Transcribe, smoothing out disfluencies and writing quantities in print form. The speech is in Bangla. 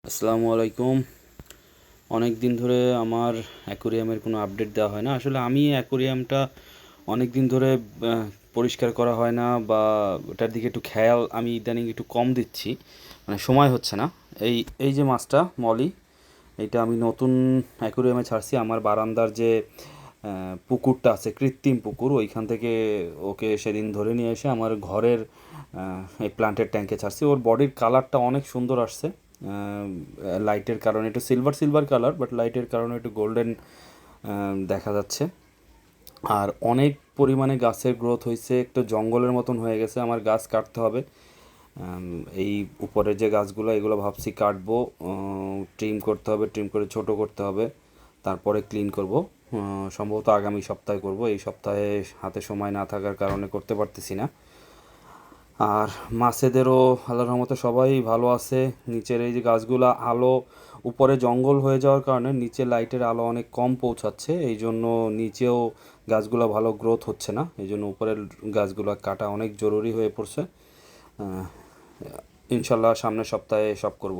আসসালামু আলাইকুম। অনেক দিন ধরে আমার অ্যাকোরিয়ামের কোনো আপডেট দেওয়া হয় না। আসলে আমি অ্যাকোরিয়ামটা অনেক দিন ধরে পরিষ্কার করা হয় না, বা ওটার দিকে একটু খেয়াল আমি ইদানিং একটু কম দিচ্ছি, মানে সময় হচ্ছে না। এই এই যে মাছটা মলি, এটা আমি নতুন অ্যাকোরিয়ামে ছাড়ছি। আমার বারান্দার যে পুকুরটা আছে, কৃত্রিম পুকুর, ওইখান থেকে ওকে সেদিন ধরে নিয়ে এসে আমার ঘরের এই প্লান্টের ট্যাঙ্কে ছাড়ছি। ওর বডির কালারটা অনেক সুন্দর আসছে। লাইটের কারণে একটু সিলভার সিলভার কালার, বাট লাইটের কারণে একটু গোল্ডেন দেখা যাচ্ছে। আর অনেক পরিমাণে গাছের গ্রোথ হয়েছে, একটু জঙ্গলের মতন হয়ে গেছে। আমার গাছ কাটতে হবে। এই উপরে যে গাছগুলো, এগুলো ভাবছি কাটবো, ট্রিম করতে হবে, ট্রিম করে ছোট করতে হবে, তারপরে ক্লিন করব। সম্ভবত আগামী সপ্তাহে করব, এই সপ্তাহে হাতে সময় না থাকার কারণে করতে পারতেছি না। আর মাছেদেরও আল্লাহর রহমতে সবাই ভালো আছে। নিচের এই যে গাছগুলা, আলো উপরে জঙ্গল হয়ে যাওয়ার কারণে নিচে লাইটের আলো অনেক কম পৌঁছাচ্ছে, এই জন্য নিচেও গাছগুলা ভালো গ্রোথ হচ্ছে না। এই জন্য উপরের গাছগুলা কাটা অনেক জরুরি হয়ে পড়ছে। ইনশাল্লাহ সামনের সপ্তাহে সব করব।